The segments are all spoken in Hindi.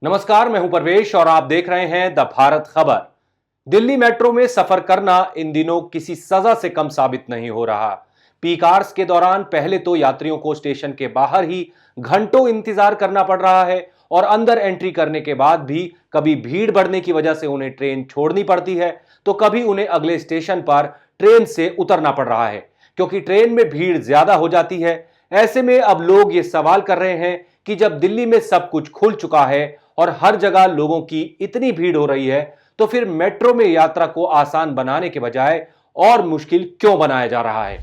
नमस्कार, मैं हूं परवेश और आप देख रहे हैं द भारत खबर। दिल्ली मेट्रो में सफर करना इन दिनों किसी सजा से कम साबित नहीं हो रहा। पीक आवर्स के दौरान पहले तो यात्रियों को स्टेशन के बाहर ही घंटों इंतजार करना पड़ रहा है और अंदर एंट्री करने के बाद भी कभी भीड़ बढ़ने की वजह से उन्हें ट्रेन छोड़नी पड़ती है, तो कभी उन्हें अगले स्टेशन पर ट्रेन से उतरना पड़ रहा है क्योंकि ट्रेन में भीड़ ज्यादा हो जाती है। ऐसे में अब लोग ये सवाल कर रहे हैं कि जब दिल्ली में सब कुछ खुल चुका है और हर जगह लोगों की इतनी भीड़ हो रही है, तो फिर मेट्रो में यात्रा को आसान बनाने के बजाय और मुश्किल क्यों बनाया जा रहा है।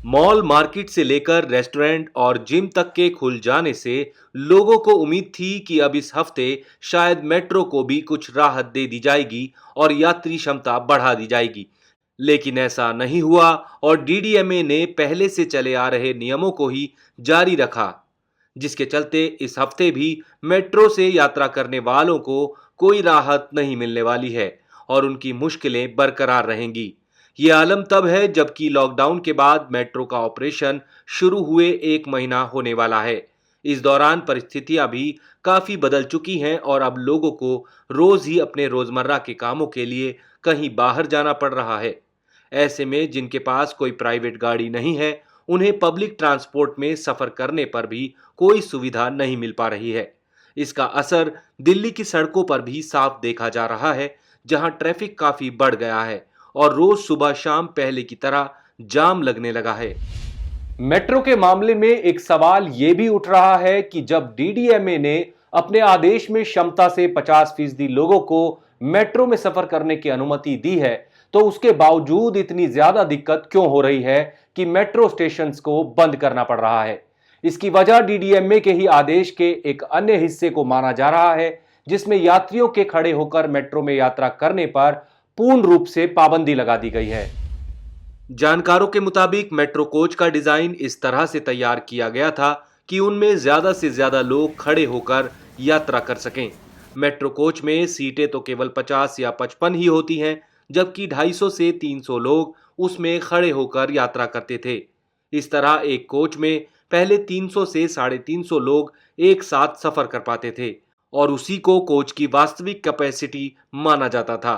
मॉल, मार्केट से लेकर रेस्टोरेंट और जिम तक के खुल जाने से लोगों को उम्मीद थी कि अब इस हफ्ते शायद मेट्रो को भी कुछ राहत दे दी जाएगी और यात्री क्षमता बढ़ा दी जाएगी। लेकिन ऐसा नहीं हुआ और डीडीएमए ने पहले से चले आ रहे नियमों को ही जारी रखा, जिसके चलते इस हफ्ते भी मेट्रो से यात्रा करने वालों को कोई राहत नहीं मिलने वाली है और उनकी मुश्किलें बरकरार रहेंगी। ये आलम तब है जबकि लॉकडाउन के बाद मेट्रो का ऑपरेशन शुरू हुए 1 महीना होने वाला है। इस दौरान परिस्थितियां भी काफी बदल चुकी हैं और अब लोगों को रोज ही अपने रोजमर्रा के कामों के लिए कहीं बाहर जाना पड़ रहा है। ऐसे में जिनके पास कोई प्राइवेट गाड़ी नहीं है, उन्हें पब्लिक ट्रांसपोर्ट में सफर करने पर भी कोई सुविधा नहीं मिल पा रही है। इसका असर दिल्ली की सड़कों पर भी साफ देखा जा रहा है, जहां ट्रैफिक काफी बढ़ गया है और रोज सुबह शाम पहले की तरह जाम लगने लगा है। मेट्रो के मामले में एक सवाल यह भी उठ रहा है कि जब डीडीएमए ने अपने आदेश में क्षमता से 50% लोगों को मेट्रो में सफर करने की अनुमति दी है, तो उसके बावजूद इतनी ज्यादा दिक्कत क्यों हो रही है कि मेट्रो स्टेशन को बंद करना पड़ रहा है। इसकी वजह डीडीएमए के ही आदेश के एक अन्य हिस्से को माना जा रहा है, जिसमें यात्रियों के खड़े होकर मेट्रो में यात्रा करने पर पूर्ण रूप से पाबंदी लगा दी गई है। जानकारों के मुताबिक मेट्रो कोच का डिजाइन इस तरह से तैयार किया गया था कि उनमें ज्यादा से ज्यादा लोग खड़े होकर यात्रा कर सकें। मेट्रो कोच में सीटें तो केवल 50 या 55 ही होती हैं, जबकि 250 से 300 लोग उसमें खड़े होकर यात्रा करते थे। इस तरह एक कोच में पहले 300 से 350 लोग एक साथ सफर कर पाते थे और उसी को कोच की वास्तविक कैपेसिटी माना जाता था।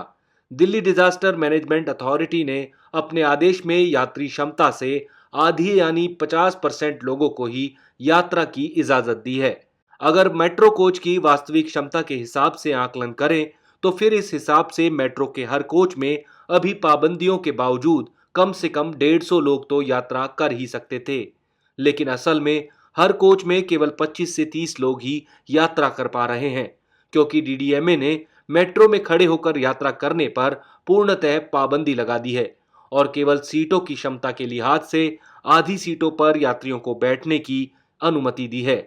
दिल्ली डिजास्टर मैनेजमेंट अथॉरिटी ने अपने आदेश में यात्री क्षमता से आधी यानी 50% लोगों को ही यात्रा की इजाजत दी है। अगर मेट्रो कोच की वास्तविक क्षमता के हिसाब से आकलन करें, तो फिर इस हिसाब से मेट्रो के हर कोच में अभी पाबंदियों के बावजूद कम से कम 150 लोग तो यात्रा कर ही सकते थे। लेकिन असल में हर कोच में केवल 25 से 30 लोग ही यात्रा कर पा रहे हैं, क्योंकि डीडीएमए ने मेट्रो में खड़े होकर यात्रा करने पर पूर्णतः पाबंदी लगा दी है और केवल सीटों की क्षमता के लिहाज से आधी सीटों पर यात्रियों को बैठने की अनुमति दी है।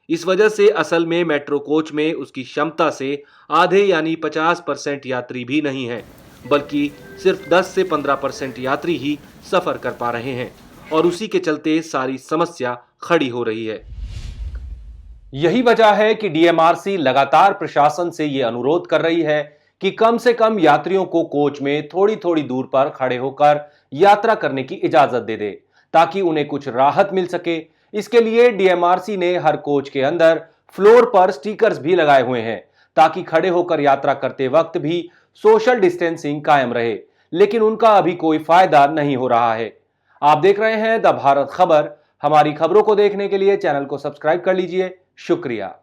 इस वजह से असल में मेट्रो कोच में उसकी क्षमता से आधे यानी 50% यात्री भी नहीं है, बल्कि सिर्फ 10 से 15% यात्री ही सफर कर पा रहे हैं और उसी के चलते सारी समस्या खड़ी हो रही है। यही वजह है कि डीएमआरसी लगातार प्रशासन से यह अनुरोध कर रही है कि कम से कम यात्रियों को कोच में थोड़ी थोड़ी दूर पर खड़े होकर यात्रा करने की इजाजत दे दे, ताकि उन्हें कुछ राहत मिल सके। इसके लिए डीएमआरसी ने हर कोच के अंदर फ्लोर पर स्टिकर्स भी लगाए हुए हैं, ताकि खड़े होकर यात्रा करते वक्त भी सोशल डिस्टेंसिंग कायम रहे, लेकिन उनका अभी कोई फायदा नहीं हो रहा है। आप देख रहे हैं द भारत खबर। हमारी खबरों को देखने के लिए चैनल को सब्सक्राइब कर लीजिए। शुक्रिया।